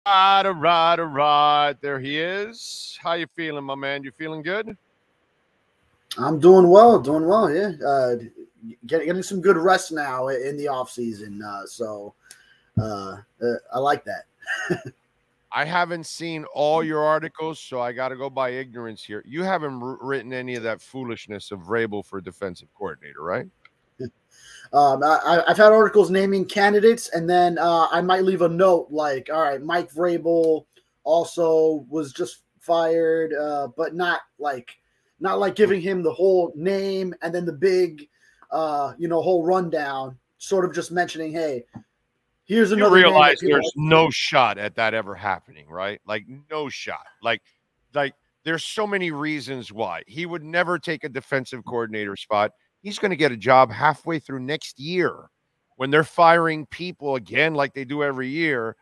All right. There he is. How you feeling, my man? You feeling good? I'm doing well, yeah. Getting some good rest now in the off season. I like that. I haven't seen all your articles, so I got to go by ignorance here. You haven't written any of that foolishness of Vrabel for defensive coordinator, right? I've had articles naming candidates, and then I might leave a note like, all right, Mike Vrabel also was just fired, but not like giving him the whole name and then the big, whole rundown, sort of just mentioning, hey, here's another. You realize there's no shot at that ever happening, right? Like no shot. Like there's so many reasons why he would never take a defensive coordinator spot. He's going to get a job halfway through next year when they're firing people again, like they do every year.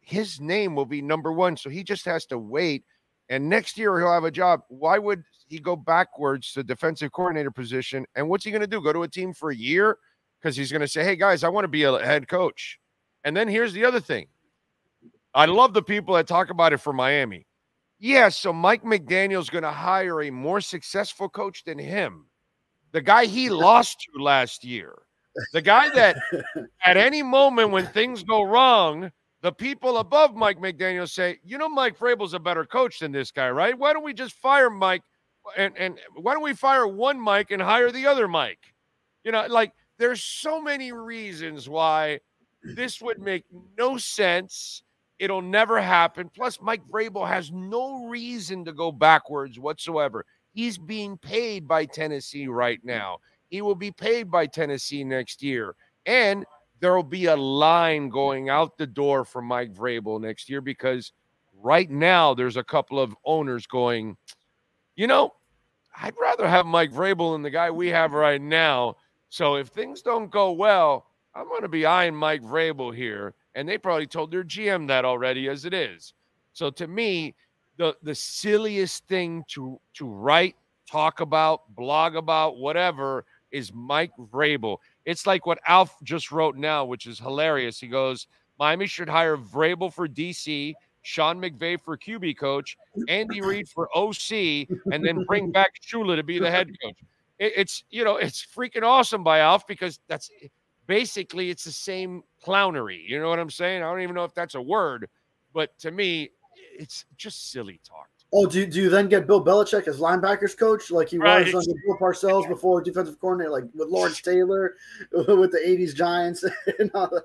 His name will be number one. So he just has to wait. And next year he'll have a job. Why would he go backwards to defensive coordinator position? And what's he going to do? Go to a team for a year? Because he's going to say, hey, guys, I want to be a head coach. And then here's the other thing. I love the people that talk about it for Miami. Yeah, so Mike McDaniel's going to hire a more successful coach than him. The guy he lost to last year. The guy that at any moment when things go wrong, the people above Mike McDaniel say, Mike Vrabel's a better coach than this guy, right? Why don't we just fire Mike and why don't we fire one Mike and hire the other Mike? There's so many reasons why this would make no sense. It'll never happen. Plus, Mike Vrabel has no reason to go backwards whatsoever. He's being paid by Tennessee right now. He will be paid by Tennessee next year. And there will be a line going out the door for Mike Vrabel next year because right now there's a couple of owners going, I'd rather have Mike Vrabel than the guy we have right now. So if things don't go well, I'm going to be eyeing Mike Vrabel here. And they probably told their GM that already as it is. So to me, the silliest thing to write, talk about, blog about, whatever, is Mike Vrabel. It's like what Alf just wrote now, which is hilarious. He goes, Miami should hire Vrabel for DC, Sean McVay for QB coach, Andy Reid for OC, and then bring back Shula to be the head coach. It's freaking awesome by Alf because that's basically it's the same clownery. You know what I'm saying? I don't even know if that's a word, but to me, it's just silly talk. Oh, do you then get Bill Belichick as linebackers coach like he was under Bill Parcells before defensive coordinator, like with Lawrence Taylor, with the 80s Giants? And all that.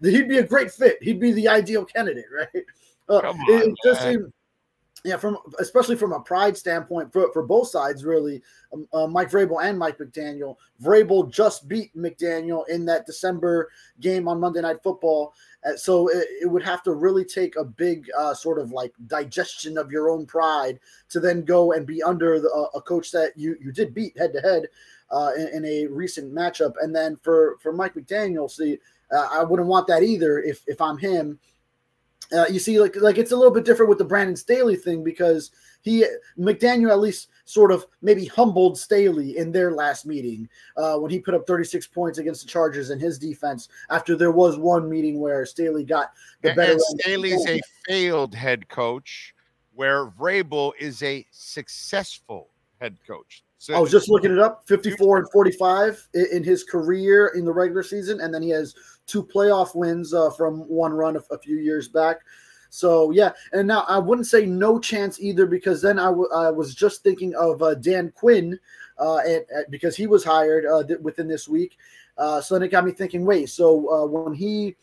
He'd be a great fit. He'd be the ideal candidate, right? Come on, it does seem, especially from a pride standpoint for both sides, really, Mike Vrabel and Mike McDaniel. Vrabel just beat McDaniel in that December game on Monday Night Football. So it would have to really take a big sort of like digestion of your own pride to then go and be under a coach that you did beat head-to-head in a recent matchup. And then for Mike McDaniel, I wouldn't want that either if I'm him. You see, like it's a little bit different with the Brandon Staley thing because McDaniel at least sort of maybe humbled Staley in their last meeting when he put up 36 points against the Chargers in his defense after there was one meeting where Staley got the better. And Staley's a failed head coach where Vrabel is a successful head coach. So I was just looking it up, 54 and 45 in his career in the regular season, and then he has 2 playoff wins from one run a few years back. So, yeah, and now I wouldn't say no chance either because then I was just thinking of Dan Quinn because he was hired within this week. So then it got me thinking, wait, so when he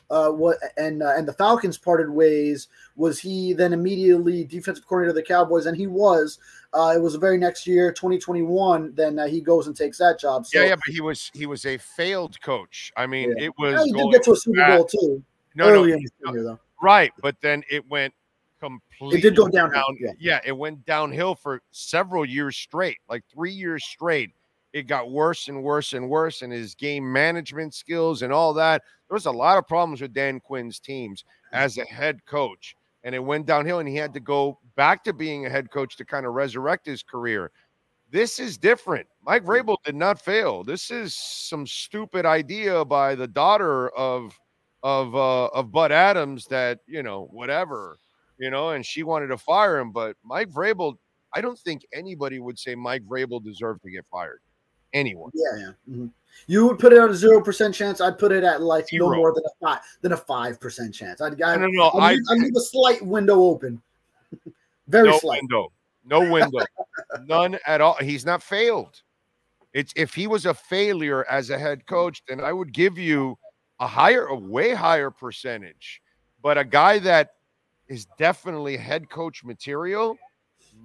and the Falcons parted ways, was he then immediately defensive coordinator of the Cowboys? And he was. It was the very next year, 2021. Then he goes and takes that job. So, yeah, but he was a failed coach. I mean, it was. He did get to a Super Bowl too. Early in his career, though. Right, but then it went completely. It did go downhill. Yeah, it went downhill for several years straight, like 3 years straight. It got worse and worse and worse, and his game management skills and all that. There was a lot of problems with Dan Quinn's teams as a head coach, and it went downhill, and he had to go back to being a head coach to kind of resurrect his career. This is different. Mike Vrabel did not fail. This is some stupid idea by the daughter of of Bud Adams that, you know, whatever, you know, and she wanted to fire him. But Mike Vrabel, I don't think anybody would say Mike Vrabel deserved to get fired. Anyone. Yeah. Mm-hmm. You would put it on a 0% chance. I'd put it at like 0. no more than a 5% chance. I'd leave a slight window open. Very slight. No window. None at all. He's not failed. It's if he was a failure as a head coach, then I would give you a way higher percentage. But a guy that is definitely head coach material,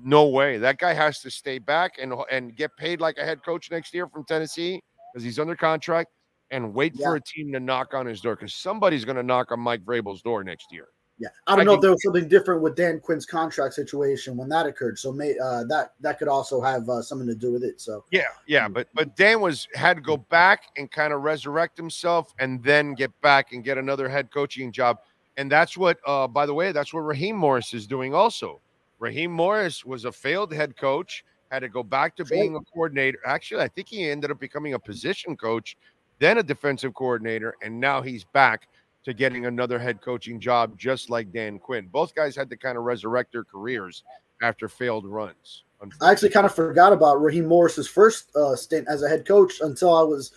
no way. That guy has to stay back and get paid like a head coach next year from Tennessee because he's under contract, and wait for a team to knock on his door, because somebody's going to knock on Mike Vrabel's door next year. Yeah, I don't know if there was something different with Dan Quinn's contract situation when that occurred. So that could also have something to do with it. So yeah, but Dan had to go back and kind of resurrect himself, and then get back and get another head coaching job. And that's what, by the way, that's what Raheem Morris is doing also. Raheem Morris was a failed head coach, had to go back to being a coordinator. Actually, I think he ended up becoming a position coach, then a defensive coordinator, and now he's back to getting another head coaching job, just like Dan Quinn. Both guys had to kind of resurrect their careers after failed runs. I actually kind of forgot about Raheem Morris's first stint as a head coach until I was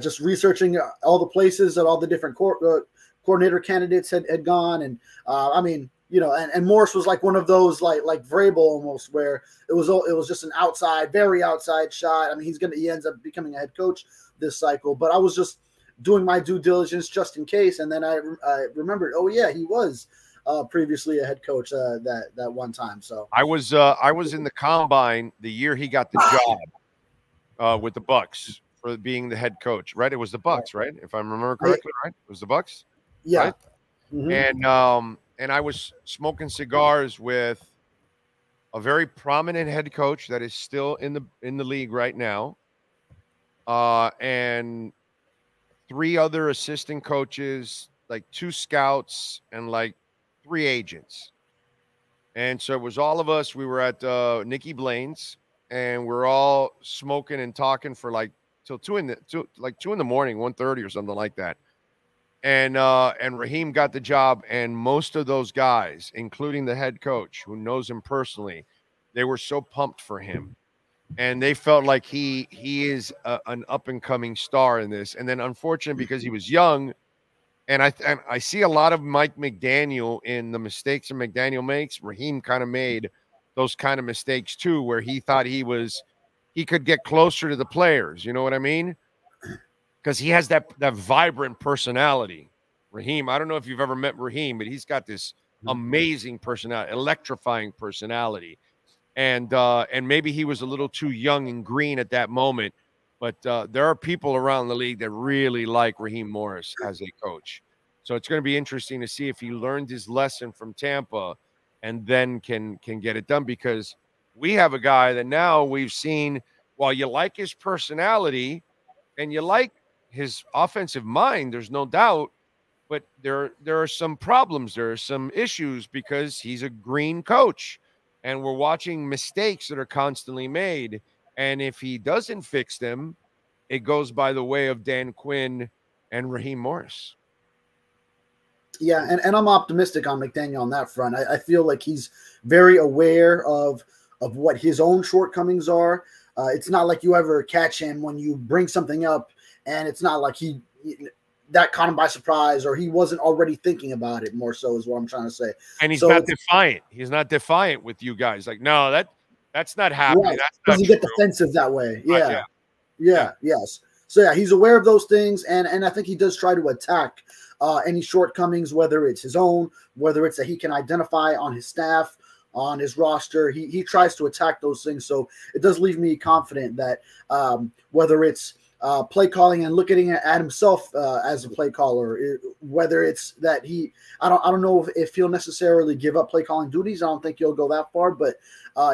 just researching all the places that all the different coordinator candidates had gone. And I mean, you know, and Morris was like one of those like Vrabel almost, where it was just an very outside shot. I mean, he ends up becoming a head coach this cycle, but I was just doing my due diligence just in case, and then I remembered, oh yeah, he was previously a head coach that one time. So I was in the combine the year he got the job with the Bucks for being the head coach. Right, it was the Bucks, right? If I remember correctly, right? It was the Bucks. Yeah, right? Mm-hmm. And I was smoking cigars with a very prominent head coach that is still in the league right now, and 3 other assistant coaches, like 2 scouts, and like 3 agents. And so it was all of us. We were at Nikki Blaine's, and we're all smoking and talking for like till 2 in the morning, 1:30 or something like that. And Raheem got the job, and most of those guys, including the head coach who knows him personally, they were so pumped for him. And they felt like he is an up-and-coming star in this. And then, unfortunately, because he was young, and I see a lot of Mike McDaniel in the mistakes that McDaniel makes. Raheem kind of made those kind of mistakes too, where he thought he could get closer to the players. You know what I mean? Because he has that vibrant personality. Raheem, I don't know if you've ever met Raheem, but he's got this amazing personality, electrifying personality. And maybe he was a little too young and green at that moment, but there are people around the league that really like Raheem Morris as a coach. So it's going to be interesting to see if he learned his lesson from Tampa and then can get it done, because we have a guy that now we've seen, while you like his personality and you like his offensive mind, there's no doubt, but there are some problems, there are some issues, because he's a green coach. And we're watching mistakes that are constantly made. And if he doesn't fix them, it goes by the way of Dan Quinn and Raheem Morris. Yeah, and I'm optimistic on McDaniel on that front. I feel like he's very aware of what his own shortcomings are. It's not like you ever catch him when you bring something up, and it's not like that caught him by surprise, or he wasn't already thinking about it, more so is what I'm trying to say. And he's not defiant. He's not defiant with you guys. Like, no, that's not happening. Right. That's not Doesn't get defensive that way. Yeah. Yes. So yeah, he's aware of those things, and I think he does try to attack any shortcomings, whether it's his own, whether it's that he can identify on his staff, on his roster. He tries to attack those things. So it does leave me confident that whether it's play calling and looking at himself as a play caller, whether it's that I don't know if he'll necessarily give up play calling duties. I don't think he'll go that far, but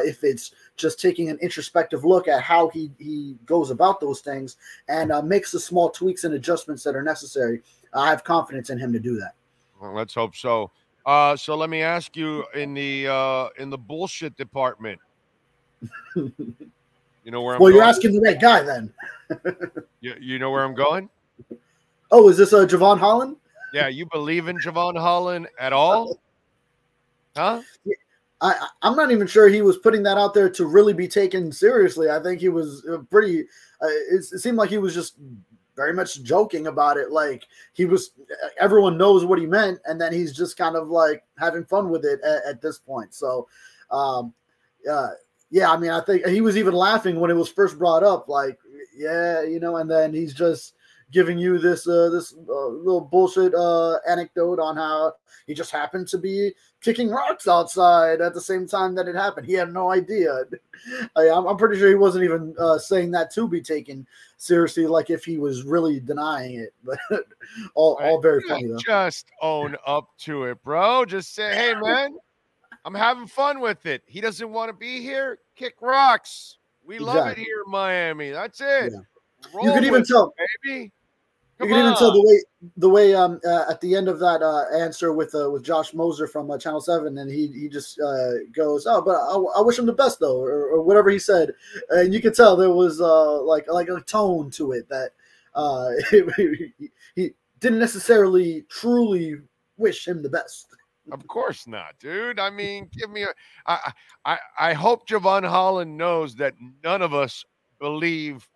if it's just taking an introspective look at how he goes about those things and makes the small tweaks and adjustments that are necessary, I have confidence in him to do that. Well, let's hope so. So let me ask you, in the bullshit department, you know where I'm going? You're asking the right guy then. You know where I'm going? Oh, is this Javon Holland? Yeah, you believe in Javon Holland at all? Huh? I'm not even sure he was putting that out there to really be taken seriously. I think he was pretty. It seemed like he was just very much joking about it. Like he was, everyone knows what he meant, and then he's just kind of like having fun with it at this point. So, yeah, I mean, I think he was even laughing when it was first brought up. Like, yeah, you know, and then he's just giving you this little bullshit anecdote on how he just happened to be kicking rocks outside at the same time that it happened. He had no idea. I'm pretty sure he wasn't even saying that to be taken seriously, like if he was really denying it. But all very funny though. Just own up to it, bro. Just say, hey, man, I'm having fun with it. He doesn't want to be here. Kick rocks. We love it here in Miami. That's it. Yeah. You could even tell, baby. You can even tell the way at the end of that answer with Josh Moser from Channel 7, and he just goes, oh, but I wish him the best though, or whatever he said, and you could tell there was like a tone to it that he didn't necessarily truly wish him the best. Of course not, dude. I mean, give me I hope Javon Holland knows that none of us believe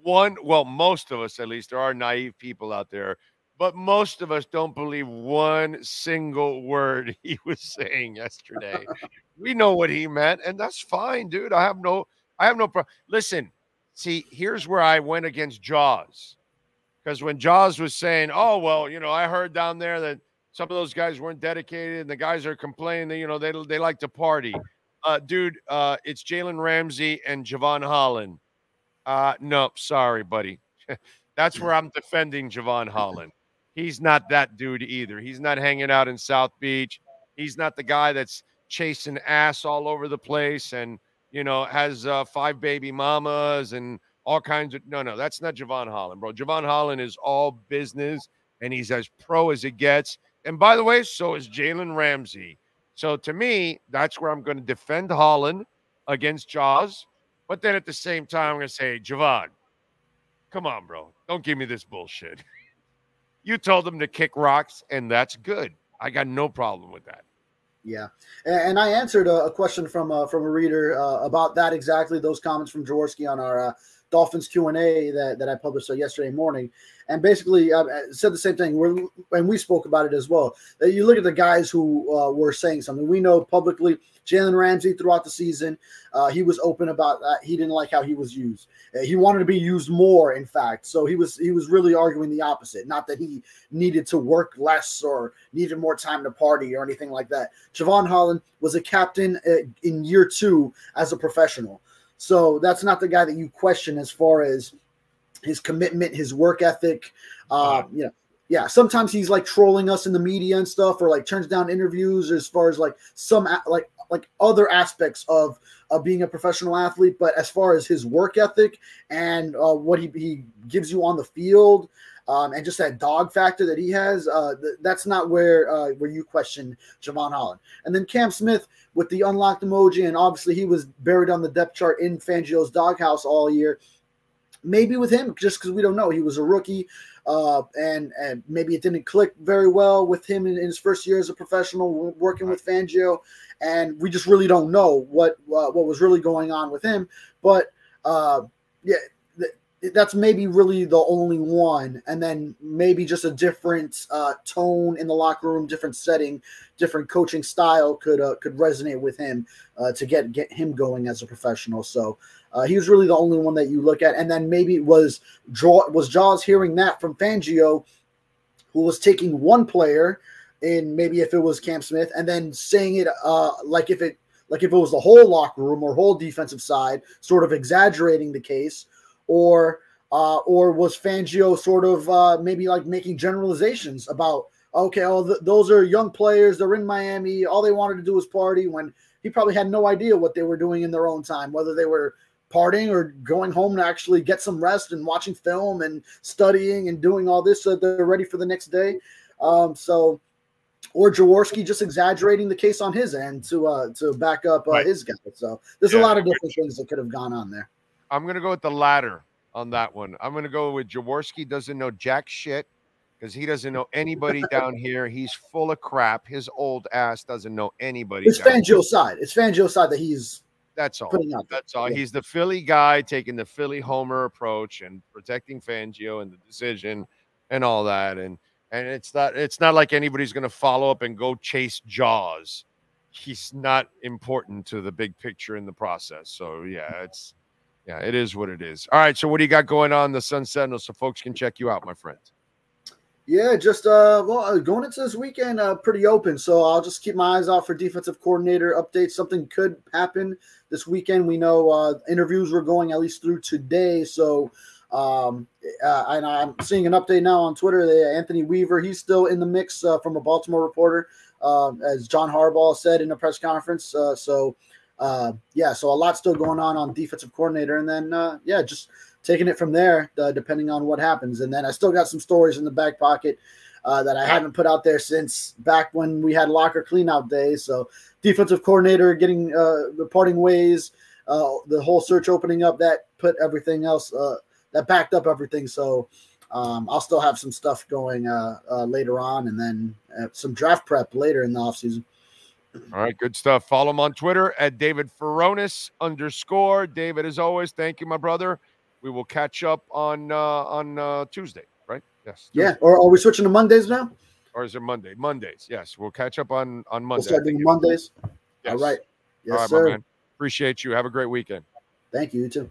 most of us, at least, there are naive people out there, but most of us don't believe one single word he was saying yesterday. We know what he meant, and that's fine, dude. I have no problem. Listen, see, here's where I went against Jaws. Because when Jaws was saying, oh, well, you know, I heard down there that some of those guys weren't dedicated and the guys are complaining that, you know, they like to party. Dude, it's Jalen Ramsey and Javon Holland. No, sorry, buddy. That's where I'm defending Javon Holland. He's not that dude either. He's not hanging out in South Beach. He's not the guy that's chasing ass all over the place and, you know, has 5 baby mamas and all kinds of. No, that's not Javon Holland, bro. Javon Holland is all business, and he's as pro as it gets. And by the way, so is Jalen Ramsey. So to me, that's where I'm going to defend Holland against Jaws. But then at the same time, I'm going to say, Javon, come on, bro. Don't give me this bullshit. You told him to kick rocks, and that's good. I got no problem with that. Yeah. And I answered a question from a reader about that exactly, those comments from Jaworski on our Dolphins Q&A that I published yesterday morning. And basically said the same thing. And we spoke about it as well. That you look at the guys who were saying something. We know publicly Jalen Ramsey throughout the season, he was open about that. He didn't like how he was used. He wanted to be used more, in fact. So he was really arguing the opposite. Not that he needed to work less or needed more time to party or anything like that. Javon Holland was a captain in year 2 as a professional. So that's not the guy that you question as far as his commitment, his work ethic. Yeah, sometimes he's like trolling us in the media and stuff, or like turns down interviews as far as like some like other aspects of being a professional athlete. But as far as his work ethic and what he gives you on the field, and just that dog factor that he has, that's not where you question Javon Holland. And then Cam Smith with the unlocked emoji, and obviously he was buried on the depth chart in Fangio's doghouse all year. Maybe with him, just because we don't know. He was a rookie, and maybe it didn't click very well with him in his first year as a professional working with Fangio, and we just really don't know what was really going on with him. But yeah, that's maybe really the only one, and then maybe just a different tone in the locker room, different setting, different coaching style could resonate with him to get him going as a professional. So he was really the only one that you look at, and then maybe was Jaws hearing that from Fangio, who was taking one player, in maybe if it was Cam Smith, and then saying it like if it was the whole locker room or whole defensive side, sort of exaggerating the case. Or was Fangio sort of maybe like making generalizations about, okay, those are young players, they're in Miami, all they wanted to do was party, when he probably had no idea what they were doing in their own time, whether they were partying or going home to actually get some rest and watching film and studying and doing all this so they're ready for the next day. Or Jaworski just exaggerating the case on his end to back up his guy. So there's a lot of different things that could have gone on there. I'm going to go with the latter on that one. I'm going to go with Jaworski doesn't know jack shit. because he doesn't know anybody down here. He's full of crap. His old ass doesn't know anybody. It's Fangio's side. It's Fangio's side that he's that's all. putting out there. That's all. Yeah. He's the Philly guy taking the Philly homer approach and protecting Fangio and the decision and all that. And it's not like anybody's going to follow up and go chase Jaws. He's not important to the big picture in the process. So yeah, it is what it is. All right. So what do you got going on in the Sun Sentinel so folks can check you out, my friend? Yeah, just going into this weekend, pretty open. So I'll just keep my eyes out for defensive coordinator updates. Something could happen this weekend. We know interviews were going at least through today. So and I'm seeing an update now on Twitter. Anthony Weaver, he's still in the mix from a Baltimore reporter, as John Harbaugh said in a press conference. So a lot still going on defensive coordinator, and then just taking it from there, depending on what happens. And then I still got some stories in the back pocket that I haven't put out there since back when we had locker cleanout day. So defensive coordinator getting the parting ways, the whole search opening up, that put everything else, that backed up everything. So I'll still have some stuff going later on, and then some draft prep later in the offseason. All right, good stuff. Follow him on Twitter at David Furones _. David, as always, thank you, my brother. We will catch up on Tuesday, right? Yes. Tuesday. Yeah. Or are we switching to Mondays now? Or is it Monday? Mondays. Yes. We'll catch up on Monday. We'll start doing Mondays. Yes. All right. Yes, all right, sir. my man. Appreciate you. Have a great weekend. Thank you. You too.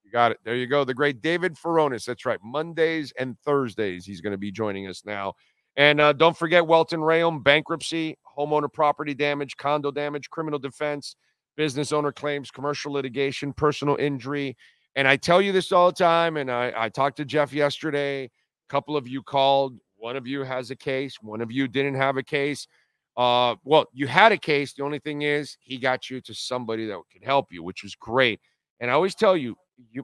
You got it. There you go. The great David Furones. That's right. Mondays and Thursdays. He's going to be joining us now. And don't forget Welt Rheaume, bankruptcy, homeowner property damage, condo damage, criminal defense, business owner claims, commercial litigation, personal injury. And I tell you this all the time, and I talked to Jeff yesterday. A couple of you called. One of you has a case. One of you didn't have a case. Well, you had a case. The only thing is he got you to somebody that could help you, which was great. And I always tell you,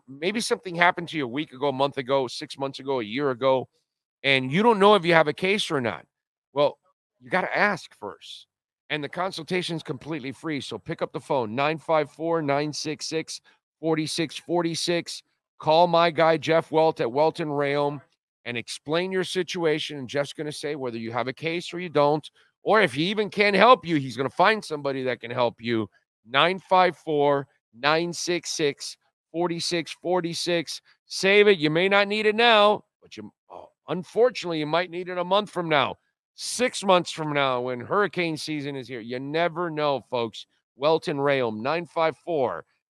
maybe something happened to you a week ago, a month ago, 6 months ago, a year ago, and you don't know if you have a case or not. Well, you got to ask first. And the consultation is completely free. So pick up the phone, 954-966-4646. Call my guy, Jeff Welt at Welt Rheaume, and explain your situation. And Jeff's going to say whether you have a case or you don't, or if he even can't help you, he's going to find somebody that can help you. 954-966-4646. Save it. You may not need it now, but unfortunately, you might need it a month from now, 6 months from now, when hurricane season is here. You never know, folks. Welt Rheaume,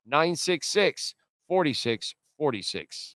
954-966-4646.